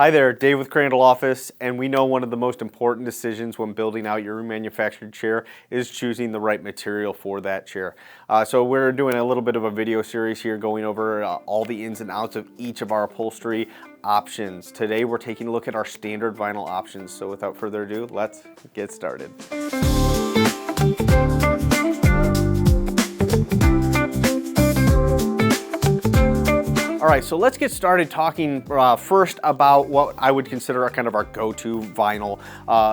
Hi there, Dave with Crandall office, and we know one of the most important decisions when building out your manufactured chair is choosing the right material for that chair. So we're doing a little bit of a video series here going over all the ins and outs of each of our upholstery options. Today we're taking a look at our standard vinyl options. So without further ado, let's get started. All right, so let's get started talking first about what I would consider our go-to vinyl.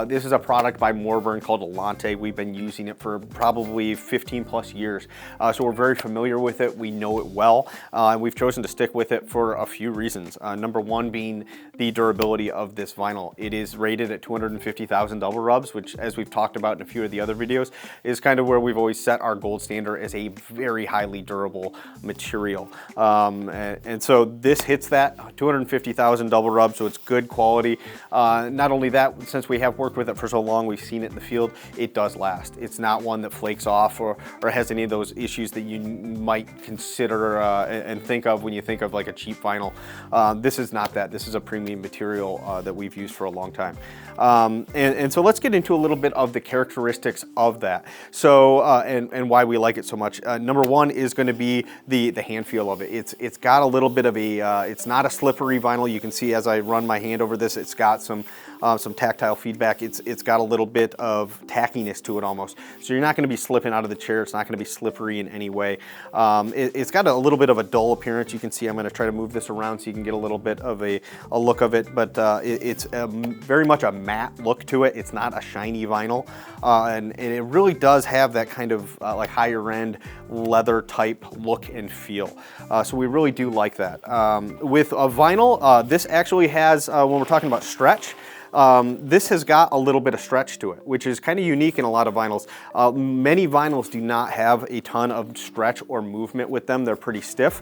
This is a product by Morburn called Alante. We've been using it for probably 15 plus years. So we're very familiar with it. We know it well. And we've chosen to stick with it for a few reasons. Number one being the durability of this vinyl. It is rated at 250,000 double rubs, which, as we've talked about in a few of the other videos, is kind of where we've always set our gold standard as a very highly durable material. And so this hits that 250,000 double rub, so it's good quality. Not only that, since we have worked with it for so long, we've seen it in the field, it does last. It's not one that flakes off or has any of those issues that you might consider and think of when you think of like a cheap vinyl. This is not that. This is a premium material that we've used for a long time. And so let's get into a little bit of the characteristics of that. So, and why we like it so much. Number one is going to be the hand feel of it. It's got a little bit of a, it's not a slippery vinyl. You can see as I run my hand over this, it's got some tactile feedback. It's got a little bit of tackiness to it almost. So you're not going to be slipping out of the chair. It's not going to be slippery in any way. It's got a little bit of a dull appearance. You can see I'm going to try to move this around so you can get a little bit of a look of it, but it's very much a matte look to it. It's not a shiny vinyl, and it really does have that kind of like higher end leather type look and feel. So we really do like that. With a vinyl, this actually has, when we're talking about stretch, this has got a little bit of stretch to it, which is kind of unique in a lot of vinyls. Many vinyls do not have a ton of stretch or movement with them. They're pretty stiff.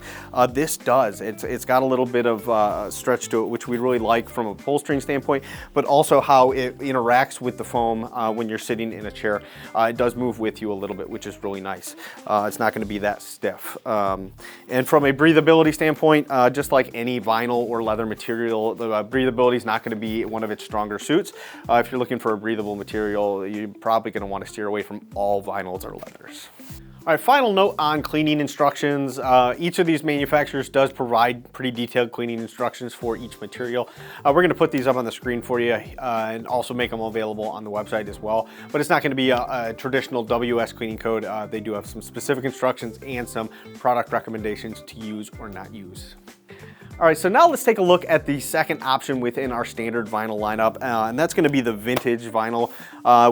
This does. It's got a little bit of stretch to it, which we really like from a upholstering standpoint, but also how it interacts with the foam when you're sitting in a chair. It does move with you a little bit, which is really nice. It's not going to be that stiff. And from a breathability standpoint, just like any vinyl or leather material, the breathability is not going to be one of its stronger suits. If you're looking for a breathable material, you're probably going to want to steer away from all vinyls or leathers. All right, final note on cleaning instructions. Each of these manufacturers does provide pretty detailed cleaning instructions for each material. We're going to put these up on the screen for you and also make them available on the website as well. But it's not going to be a traditional WS cleaning code. They do have some specific instructions and some product recommendations to use or not use. All right, so now let's take a look at the second option within our standard vinyl lineup, and that's going to be the vintage vinyl.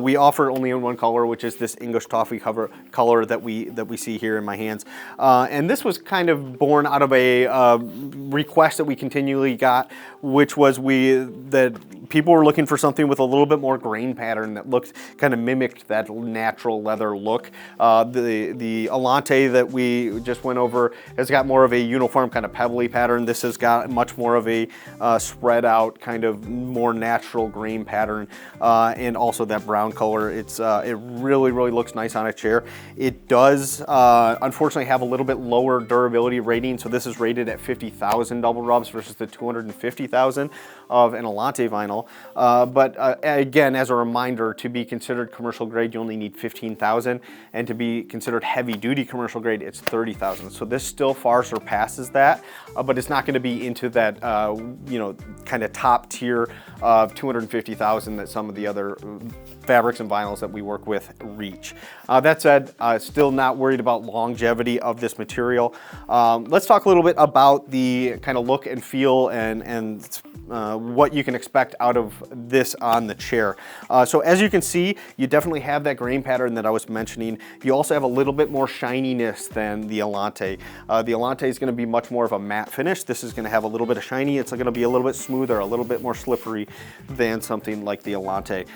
We offer only in one color, which is this English toffee color that we see here in my hands. And this was kind of born out of a request that we continually got, which was that people were looking for something with a little bit more grain pattern that looked kind of mimicked that natural leather look. The Alante that we just went over has got more of a uniform kind of pebbly pattern. This has got much more of a spread out kind of more natural grain pattern, and also that brown color. It really looks nice on a chair. It does unfortunately have a little bit lower durability rating, so this is rated at 50,000 double rubs versus the 250,000 of an Alante vinyl. But again, as a reminder, to be considered commercial grade, you only need 15,000, and to be considered heavy duty commercial grade, it's 30,000. So this still far surpasses that, but it's not going to be into that kind of top tier of 250,000 that some of the other fabrics and vinyls that we work with reach. That said, still not worried about longevity of this material. Let's talk a little bit about the kind of look and feel and what you can expect out of this on the chair. So as you can see, you definitely have that grain pattern that I was mentioning. You also have a little bit more shininess than the Alante. The Alante is going to be much more of a matte finish. This is going to have a little bit of shiny. It's going to be a little bit smoother, a little bit more slippery than something like the Alante.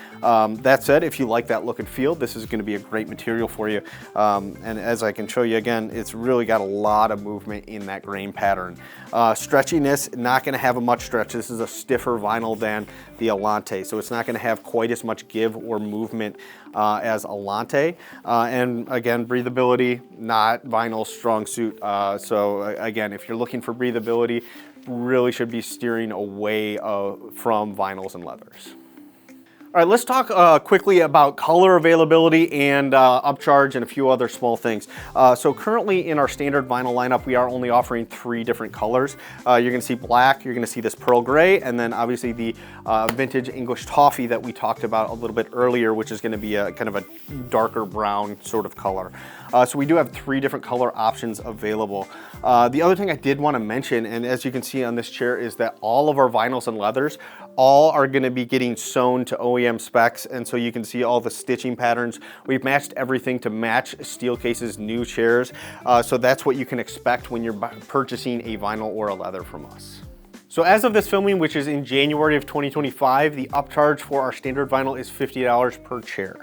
That said, if you like that look and feel, this is going to be a great material for you. And as I can show you again, it's really got a lot of movement in that grain pattern. Stretchiness, not going to have a much stretch. This is a stiffer vinyl than the Alante, so it's not going to have quite as much give or movement as Alante. And again, breathability, not vinyl's strong suit. So again, if you're looking for breathability, really should be steering away from vinyls and leathers. All right, let's talk quickly about color availability and upcharge and a few other small things. So currently in our standard vinyl lineup, we are only offering 3 different colors. You're gonna see black, you're gonna see this pearl gray, and then obviously the vintage English toffee that we talked about a little bit earlier, which is gonna be a kind of a darker brown sort of color. So we do have 3 different color options available. The other thing I did wanna mention, and as you can see on this chair, is that all of our vinyls and leathers all are gonna be getting sewn to OEM specs, and so you can see all the stitching patterns. We've matched everything to match Steelcase's new chairs, so that's what you can expect when you're purchasing a vinyl or a leather from us. So as of this filming, which is in January of 2025, the upcharge for our standard vinyl is $50 per chair.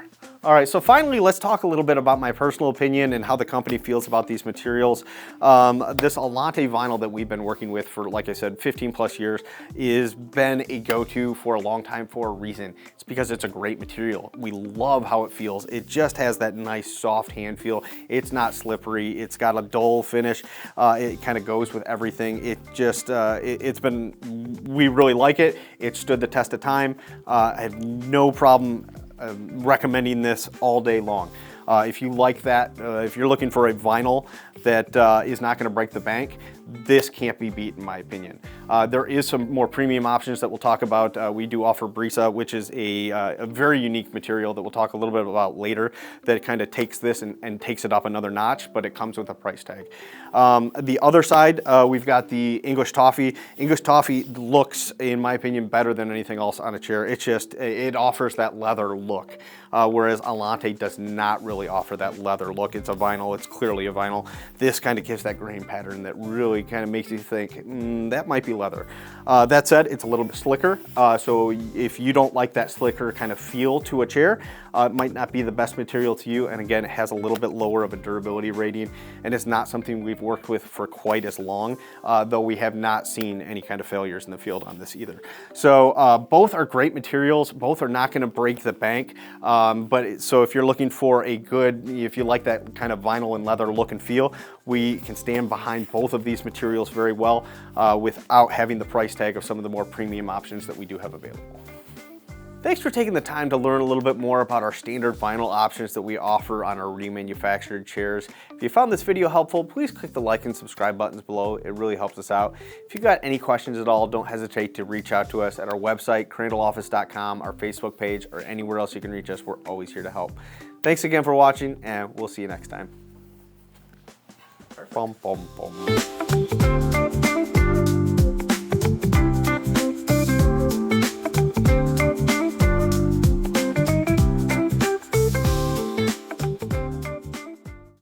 All right, so finally, let's talk a little bit about my personal opinion and how the company feels about these materials. This Alante vinyl that we've been working with for, like I said, 15 plus years has been a go-to for a long time for a reason. It's because it's a great material. We love how it feels. It just has that nice soft hand feel. It's not slippery. It's got a dull finish. It kind of goes with everything. It just, we really like it. It stood the test of time. I have no problem recommending this all day long. If you like that, if you're looking for a vinyl that is not going to break the bank, this can't be beat in my opinion. There is some more premium options that we'll talk about. We do offer Brisa, which is a very unique material that we'll talk a little bit about later, that kind of takes this and takes it up another notch, but it comes with a price tag. The other side, we've got the English toffee. English toffee looks, in my opinion, better than anything else on a chair. It offers that leather look, whereas Alante does not really offer that leather look. It's a vinyl, it's clearly a vinyl. This kind of gives that grain pattern that really kind of makes you think, that might be leather. That said, it's a little bit slicker, so if you don't like that slicker kind of feel to a chair, it might not be the best material to you, and again, it has a little bit lower of a durability rating, and it's not something we've worked with for quite as long, though we have not seen any kind of failures in the field on this either. So both are great materials, both are not going to break the bank, so if you're looking for a good, if you like that kind of vinyl and leather look and feel, we can stand behind both of these materials very well without having the price tag of some of the more premium options that we do have available. Thanks for taking the time to learn a little bit more about our standard vinyl options that we offer on our remanufactured chairs. If you found this video helpful, please click the like and subscribe buttons below. It really helps us out. If you've got any questions at all, don't hesitate to reach out to us at our website, crandalloffice.com, our Facebook page, or anywhere else you can reach us. We're always here to help. Thanks again for watching, and we'll see you next time. Bum, bum, bum.